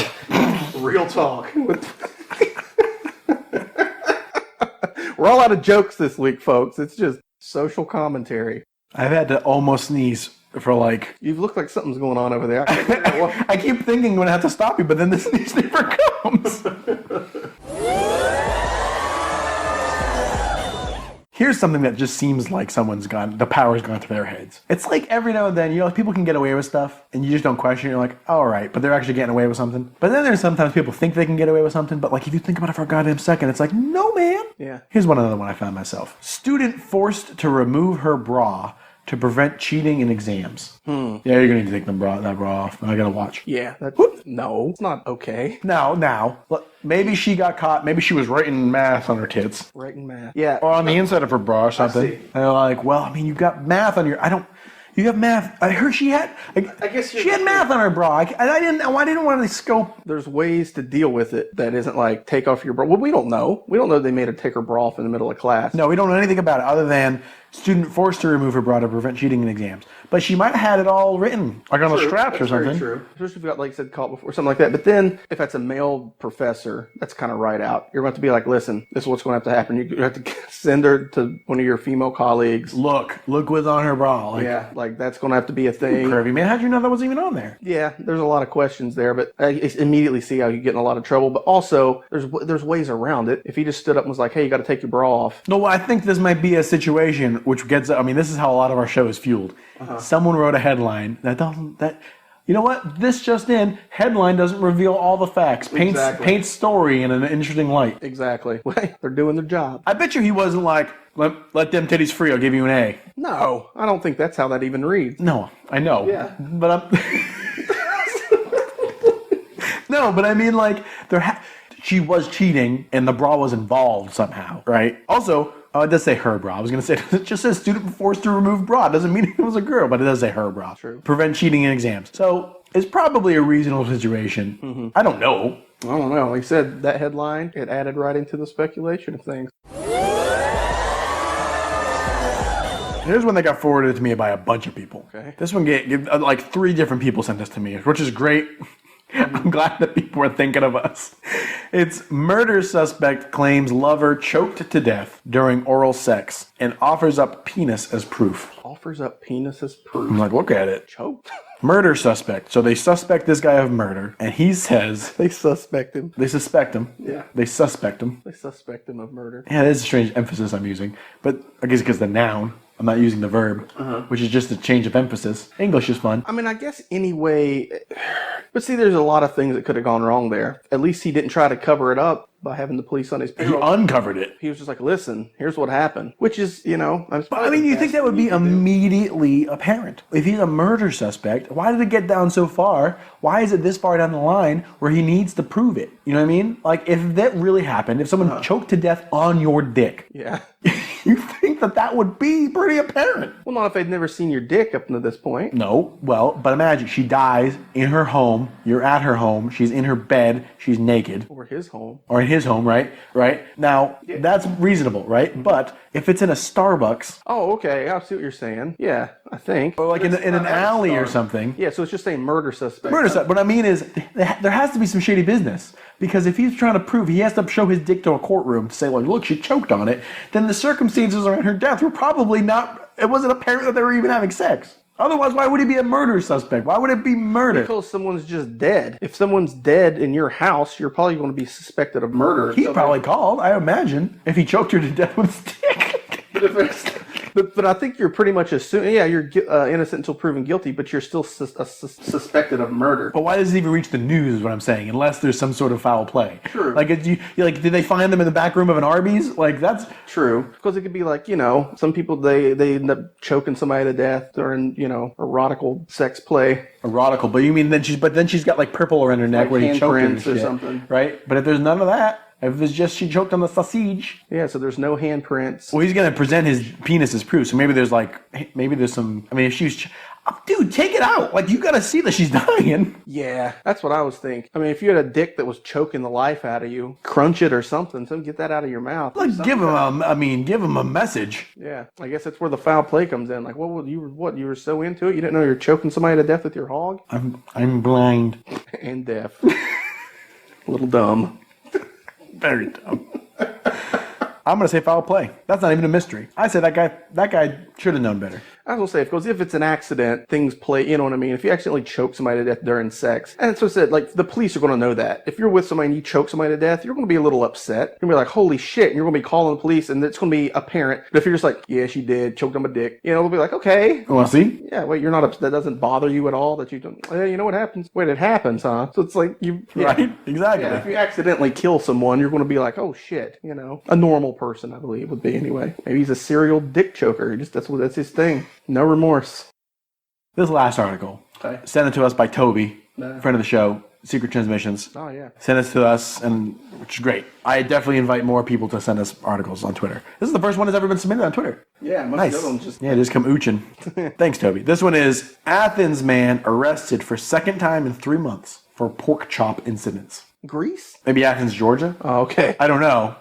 S2: Real talk. We're all out of jokes this week, folks. It's just social commentary.
S4: I've had to almost sneeze for like.
S2: You look like something's going on over there.
S4: I keep thinking I'm going to have to stop you, but then the sneeze never comes. Here's something that just seems like the power's gone to their heads. It's like every now and then, people can get away with stuff and you just don't question it. You're like, all right, but they're actually getting away with something. But then there's sometimes people think they can get away with something, but like if you think about it for a goddamn second, it's like, no, man.
S2: Yeah.
S4: Here's another one I found myself. Student forced to remove her bra to prevent cheating in exams. Yeah, you're gonna need to take that bra off. I gotta watch.
S2: Yeah. No, it's not okay.
S4: Now, maybe she got caught. Maybe she was writing math on her tits.
S2: Writing math. Yeah.
S4: Or on the inside of her bra or something. And they're like, well, I mean, you've got math on your. You have math. I heard she had. I
S2: guess
S4: she had math on her bra. I didn't want to scope.
S2: There's ways to deal with it that isn't like take off your bra. Well, we don't know. We don't know they made her take her bra off in the middle of class.
S4: No, we don't know anything about it other than student forced to remove her bra to prevent cheating in exams. But she might have had it all written, like on the straps or something.
S2: Very true. Especially if you got, like you said, caught before, something like that. But then, if that's a male professor, that's kind of right out. You're going to have to be like, listen, this is what's going to have to happen. You have to send her to one of your female colleagues.
S4: Look what's on her bra.
S2: Like that's going to have to be a thing.
S4: Curvy man, how'd you know that wasn't even on there?
S2: Yeah, there's a lot of questions there, but I immediately see how you get in a lot of trouble. But also, there's ways around it. If he just stood up and was like, hey, you got to take your bra off.
S4: No, I think this might be a situation which gets. I mean, this is how a lot of our show is fueled. Someone wrote a headline you know what? This just in, headline doesn't reveal all the facts. Paints story in an interesting light.
S2: Exactly. They're doing their job.
S4: I bet you he wasn't like, let them titties free, I'll give you an A.
S2: No, I don't think that's how that even reads.
S4: No, I know.
S2: Yeah.
S4: But I'm... No, but I mean, like, she was cheating and the bra was involved somehow, right? Also... Oh, it does say her bra. I was going to say, it just says student forced to remove bra. It doesn't mean it was a girl, but it does say her bra.
S2: True.
S4: Prevent cheating in exams. So it's probably a reasonable situation. Mm-hmm. I don't know.
S2: I don't know. Like I said, that headline, it added right into the speculation of things.
S4: Here's one that got forwarded to me by a bunch of people.
S2: Okay.
S4: This one, like 3 different people sent this to me, which is great. I'm glad that people are thinking of us. It's murder suspect claims lover choked to death during oral sex and offers up penis as proof.
S2: Offers up penis as proof.
S4: I'm like, look at it.
S2: Choked?
S4: Murder suspect. So they suspect this guy of murder, and he says...
S2: They suspect him.
S4: They suspect him.
S2: Yeah.
S4: They suspect him.
S2: They suspect him of murder.
S4: Yeah, that is a strange emphasis I'm using. But I guess because the noun... I'm not using the verb, which is just a change of emphasis. English is fun.
S2: I mean, I guess anyway, but see, there's a lot of things that could have gone wrong there. At least he didn't try to cover it up by having the police on his payroll.
S4: He uncovered it.
S2: He was just like, listen, here's what happened. Which is,
S4: But I mean, you think that would be immediately apparent. If he's a murder suspect, why did it get down so far? Why is it this far down the line where he needs to prove it? You know what I mean? Like, if that really happened, if someone choked to death on your dick.
S2: Yeah.
S4: You think that would be pretty apparent.
S2: Well, not if they'd never seen your dick up to this point.
S4: No. Well, but imagine she dies in her home. You're at her home. She's in her bed. She's naked.
S2: Or his home.
S4: Or in his home, right? Right? Now, that's reasonable, right? But if it's in a Starbucks...
S2: Oh, okay. I see what you're saying. Yeah, I think.
S4: Or like in an alley or something.
S2: Yeah, so it's just saying murder suspect.
S4: Murder suspect. What I mean is, there has to be some shady business. Because if he's trying to prove, he has to show his dick to a courtroom to say, like, look, she choked on it. Then the circumstances around her death were probably not... It wasn't apparent that they were even having sex. Otherwise, why would he be a murder suspect? Why would it be murder?
S2: Because someone's just dead. If someone's dead in your house, you're probably going to be suspected of murder.
S4: He probably called, I imagine, if he choked her to death with his dick.
S2: But I think you're pretty much assuming, yeah, you're innocent until proven guilty, but you're still suspected of murder.
S4: But why does it even reach the news is what I'm saying, unless there's some sort of foul play.
S2: True.
S4: Like, did they find them in the back room of an Arby's? Like, that's...
S2: True. Because it could be like, some people, they end up choking somebody to death during, erotical sex play.
S4: Erotical, but you mean then she's got like purple around her neck
S2: like
S4: where he choked her and
S2: or
S4: shit,
S2: something.
S4: Right? But if there's none of that, if it's just she choked on the sausage.
S2: Yeah, so there's no handprints.
S4: Well, he's going to present his penis as proof. So maybe there's some... I mean, if she was... Dude, take it out. Like, you got to see that she's dying.
S2: Yeah, that's what I was thinking. I mean, if you had a dick that was choking the life out of you, crunch it or something, so get that out of your mouth.
S4: Like, give him a message.
S2: Yeah, I guess that's where the foul play comes in. Like, you were so into it, you didn't know you were choking somebody to death with your hog?
S4: I'm blind.
S2: And deaf. A little dumb.
S4: Very dumb. I'm going to say foul play. That's not even a mystery. I say that guy should have known better.
S2: I was going to say, if it's an accident, things play, you know what I mean? If you accidentally choke somebody to death during sex, and so I said, like, the police are going to know that. If you're with somebody and you choke somebody to death, you're going to be a little upset. You're going to be like, holy shit, and you're going to be calling the police, and it's going to be apparent. But if you're just like, yeah, she did, choked on my dick, they'll be like, okay.
S4: Well, see?
S2: Yeah, wait, you're not upset. That doesn't bother you at all that you don't, you know what happens? Wait, it happens, huh? So it's like,
S4: Right? Exactly.
S2: Yeah, if you accidentally kill someone, you're going to be like, oh shit, a normal person, I believe, would be anyway. Maybe he's a serial dick choker. That's his thing. No remorse.
S4: This last article, sent it to us by Toby, friend of the show. secret transmissions.
S2: Oh, yeah.
S4: Send us to us, and which is great. I definitely invite more people to send us articles on Twitter. This is the first one that's ever been submitted on Twitter.
S2: Yeah, most
S4: Nice.
S2: of the other ones just...
S4: Yeah, just come ooching. Thanks, Toby. This one is Athens man arrested for second time in 3 months for pork chop incidents.
S2: Greece?
S4: Maybe Athens, Georgia?
S2: Oh, okay.
S4: I don't know.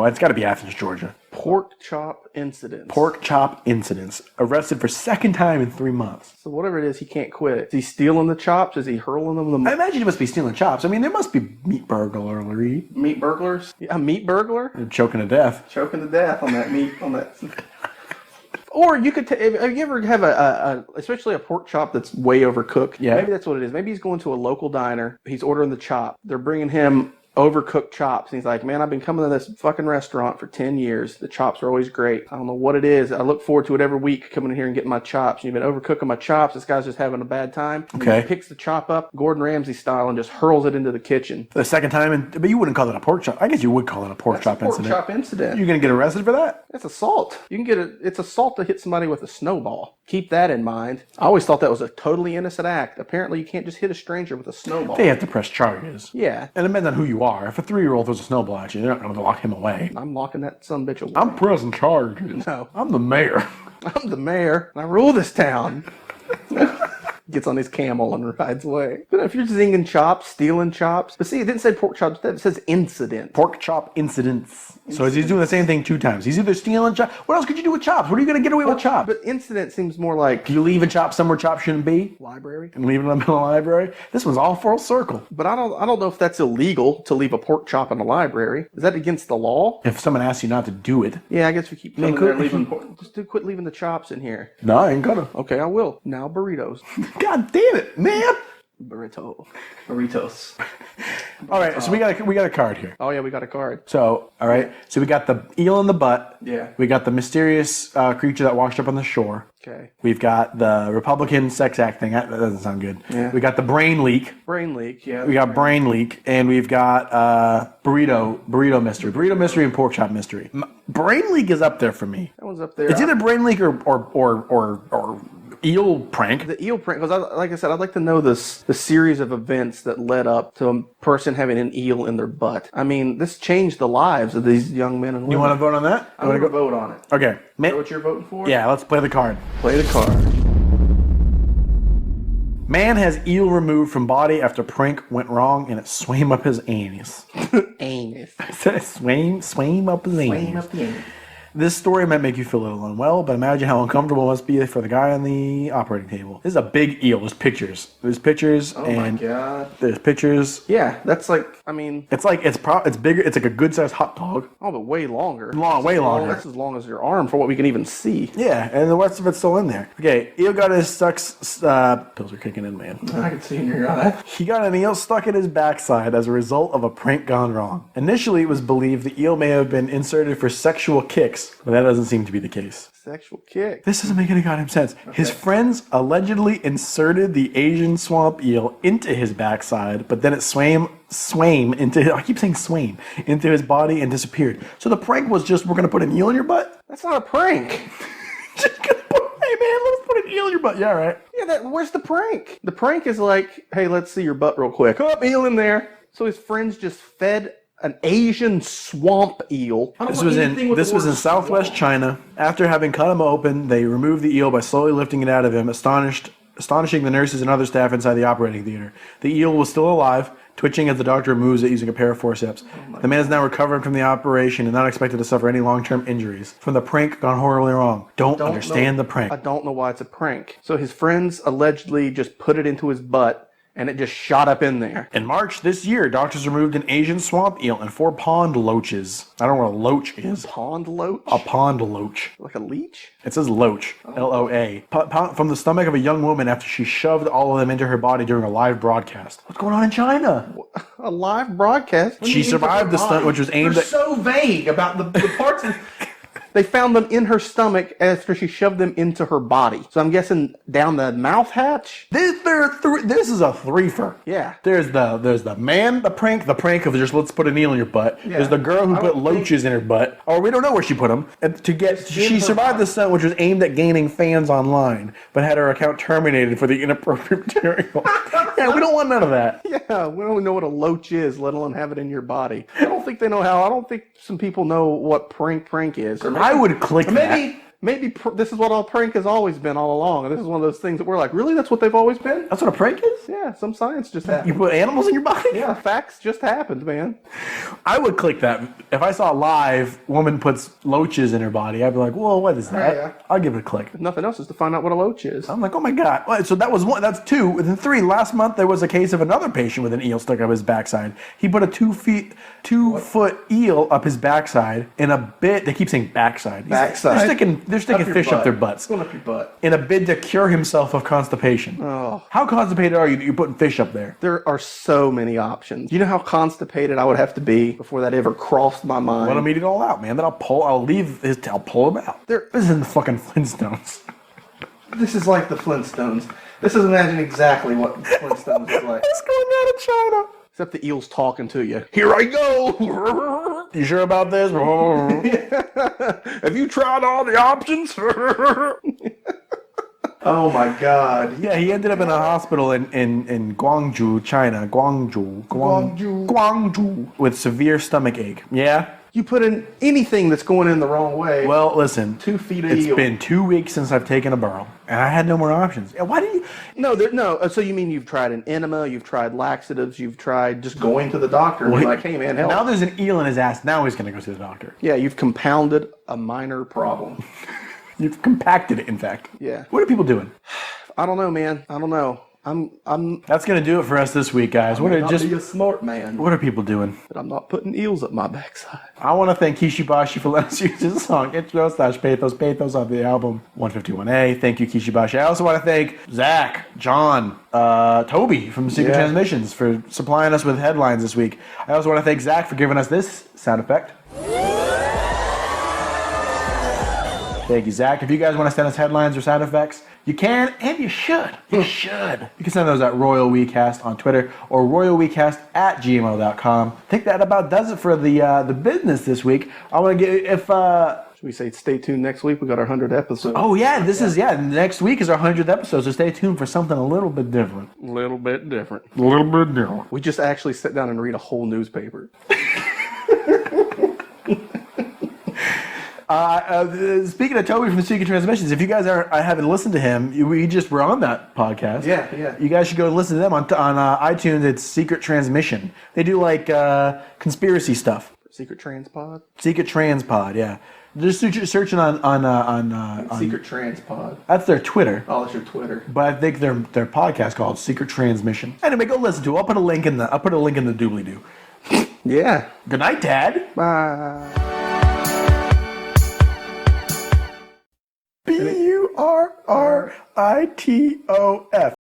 S4: It's got to be Athens, Georgia.
S2: Pork chop incidents.
S4: Pork chop incidents. Arrested for second time in 3 months.
S2: So whatever it is, he can't quit. Is he stealing the chops? Is he hurling them?
S4: I imagine he must be stealing chops. I mean, there must be meat burglary.
S2: Meat burglars? Yeah, a meat burglar?
S4: And choking to death.
S2: Choking to death on that meat, on that... Or you could, if you ever have especially a pork chop that's way overcooked.
S4: Yeah.
S2: Maybe that's what it is. Maybe he's going to a local diner. He's ordering the chop. They're bringing him overcooked chops. And he's like, man, I've been coming to this fucking restaurant for 10 years. The chops are always great. I don't know what it is. I look forward to it every week, coming in here and getting my chops. And you've been overcooking my chops. This guy's just having a bad time. And
S4: Okay.
S2: He picks the chop up, Gordon Ramsay style, and just hurls it into the kitchen.
S4: The second time, but you wouldn't call it a pork chop. I guess you would call it a pork chop
S2: Pork
S4: incident.
S2: chop incident.
S4: You're going to get arrested for that?
S2: That's assault. You can get it's assault to hit somebody with a snowball. Keep that in mind. I always thought that was a totally innocent act. Apparently, you can't just hit a stranger with a snowball.
S4: They have to press charges.
S2: Yeah.
S4: And it depends on who you are. If a 3-year-old throws a snowball at you, they're not going to lock him away.
S2: I'm locking that sumbitch away.
S4: I'm pressing charges.
S2: No.
S4: I'm the mayor.
S2: I'm the mayor, and I rule this town. Gets on his camel and rides away. But if you're zinging chops, stealing chops. But see, it didn't say pork chops. It says incident.
S4: Pork chop incidents. So he's doing the same thing 2 times. He's either stealing chops. What else could you do with chops? What are you going to get away with chops?
S2: But incident seems more like
S4: You leave a chop somewhere chops shouldn't be
S2: library.
S4: and leave it in the library. This one's all full circle.
S2: But I don't know if that's illegal to leave a pork chop in a library. Is that against the law?
S4: If someone asks you not to do it,
S2: Yeah, I guess we keep coming
S4: could-
S2: there and leaving quit leaving the chops in here.
S4: no, I ain't gonna.
S2: Okay, I will. Now burritos.
S4: God damn it, man!
S2: Burritos.
S4: All right, so we got a card here.
S2: Oh yeah, we got a card.
S4: So, all right, so we got the eel in the butt.
S2: Yeah.
S4: We got the mysterious creature that washed up on the shore.
S2: Okay.
S4: We've got the Republican sex act thing. That doesn't sound good.
S2: Yeah.
S4: We got the brain leak.
S2: Brain leak. Yeah.
S4: We got brain leak, and we've got burrito mystery, and pork chop mystery. Brain leak is up there for me.
S2: That one's up there.
S4: It's either brain leak or eel prank.
S2: the eel print, because like I said, I'd like to know the series of events that led up to a person having an eel in their butt. I mean, this changed the lives of these young men and women.
S4: You want to vote on that?
S2: I'm going to vote on it.
S4: Okay.
S2: Is that what you're voting for?
S4: Yeah, let's play the card.
S2: Play the card.
S4: Man has eel removed from body after prank went wrong and it swam up his anus.
S2: Anus.
S4: swam up his anus.
S2: Flame up the anus.
S4: This story might make you feel a little unwell, but imagine how uncomfortable it must be for the guy on the operating table. This is a big eel. There's pictures.
S2: Oh my
S4: and
S2: god.
S4: there's pictures.
S2: Yeah, that's like, I mean,
S4: It's bigger. It's like a good sized hot dog.
S2: oh, but way longer.
S4: Way longer.
S2: That's as long as your arm for what we can even see.
S4: Yeah, and the rest of it's still in there. Okay, eel got his pills are kicking in, man.
S2: I can see in your eye.
S4: He got an eel stuck in his backside as a result of a prank gone wrong. Initially, it was believed the eel may have been inserted for sexual kicks, but that doesn't seem to be the case.
S2: Sexual kick.
S4: This doesn't make any goddamn sense. His friends allegedly inserted the Asian swamp eel into his backside, but then it swam into, I keep saying swam, into his body and disappeared. So the prank was just, we're going to put an eel in your butt?
S2: That's not a prank.
S4: Just gonna hey man, let's put an eel in your butt. Yeah, right.
S2: Yeah, where's the prank? The prank is like, hey, let's see your butt real quick. Oh, eel in there. So his friends just fed an Asian swamp eel.
S4: This was in Southwest China. After having cut him open, they removed the eel by slowly lifting it out of him, astonishing the nurses and other staff inside the operating theater. The eel was still alive, twitching as the doctor removes it using a pair of forceps. The man is now recovering from the operation and not expected to suffer any long-term injuries from the prank gone horribly wrong. Don't understand the prank.
S2: I don't know why it's a prank. So his friends allegedly just put it into his butt, and it just shot up in there.
S4: In March this year, doctors removed an Asian swamp eel and 4 pond loaches. I don't know what a loach is.
S2: Pond loach?
S4: A pond loach.
S2: Like a leech?
S4: It says loach, L-O-A, from the stomach of a young woman after she shoved all of them into her body during a live broadcast. What's going on in China?
S2: A live broadcast?
S4: She survived the stunt, which was aimed
S2: They're
S4: at...
S2: so vague about the parts of... They found them in her stomach after she shoved them into her body. So I'm guessing down the mouth hatch.
S4: This is a threefer.
S2: Yeah.
S4: There's the man, the prank of just let's put an eel in your butt.
S2: Yeah.
S4: There's the girl who put loaches in her butt. Or we don't know where she put them. And she survived the stunt, which was aimed at gaining fans online, but had her account terminated for the inappropriate material. Yeah, we don't want none of that.
S2: Yeah, we don't know what a loach is, let alone have it in your body. I don't think they know how. I don't think some people know what prank is. Or maybe,
S4: I would click that.
S2: Maybe this is what a prank has always been all along. And this is one of those things that we're like, really? That's what they've always been?
S4: That's what a prank is?
S2: Yeah, some science just happened.
S4: You put animals in your body?
S2: Yeah, facts just happened, man.
S4: I would click that. If I saw live, woman puts loaches in her body, I'd be like, whoa, what is that?
S2: Yeah.
S4: I'll give it a click.
S2: If nothing else is to find out what a loach is.
S4: I'm like, oh my God. So that was one. That's two. And then three. Last month, there was a case of another patient with an eel stuck up his backside. He put a 2-foot eel up his backside in a bit. They keep saying backside.
S2: Backside.
S4: They're sticking fish up their butts.
S2: It's going up your butt.
S4: In a bid to cure himself of constipation.
S2: Oh.
S4: How constipated are you that you're putting fish up there?
S2: There are so many options. You know how constipated I would have to be before that ever crossed my mind?
S4: Let him eat it all out, man. Then I'll pull him out. This isn't the fucking Flintstones.
S2: This is like the Flintstones. This is imagine exactly what Flintstones is like.
S4: It's going out of China.
S2: Except the eel's talking to you. Here I go!
S4: You sure about this?
S2: Have you tried all the options? Oh my God.
S4: Yeah, he ended up in a hospital in Guangzhou, China. Guangzhou. With severe stomach ache. Yeah?
S2: You put in anything that's going in the wrong way.
S4: Well, listen.
S2: 2 feet of
S4: It's
S2: eel.
S4: been 2 weeks since I've taken a burrow, and I had no more options. Why do you...
S2: No. So you mean you've tried an enema, you've tried laxatives, you've tried just going to the doctor and being like, hey man, help.
S4: Now there's an eel in his ass. Now he's going to go to the doctor.
S2: Yeah, you've compounded a minor problem.
S4: You've compacted it, in fact.
S2: Yeah.
S4: What are people doing?
S2: I don't know, man. I don't know. I'm
S4: That's going to do it for us this week, guys.
S2: not be a smart man,
S4: What are people doing?
S2: but I'm not putting eels up my backside.
S4: I want to thank Kishibashi for letting us use his song intro/pathos on the album 151A. Thank you, Kishibashi. I also want to thank Zach, John, Toby from Secret Transmissions for supplying us with headlines this week. I also want to thank Zach for giving us this sound effect. Thank you, Zach. If you guys want to send us headlines or sound effects, you can and you should. You should. You can send those at Royal WeCast on Twitter or royalwecast@gmail.com. I think that about does it for the business this week. I want to get
S2: Should we say stay tuned next week? We got our 100th episode.
S4: Oh yeah, next week is our 100th episode, so stay tuned for something a little bit different.
S2: A little bit different.
S4: A little bit different.
S2: We just actually sit down and read a whole newspaper.
S4: Speaking of Toby from Secret Transmissions, if you guys haven't listened to him, we just were on that podcast.
S2: Yeah.
S4: You guys should go and listen to them on iTunes. It's Secret Transmission. They do like conspiracy stuff.
S2: Secret Transpod?
S4: Secret Transpod, yeah. Just searching on
S2: Secret Transpod.
S4: That's their Twitter.
S2: Oh, that's your Twitter.
S4: But I think their podcast called Secret Transmission. Anyway, go listen to it. I'll put a link in the doobly-doo.
S2: Yeah.
S4: Good night, Dad.
S2: Bye.
S4: Burritof.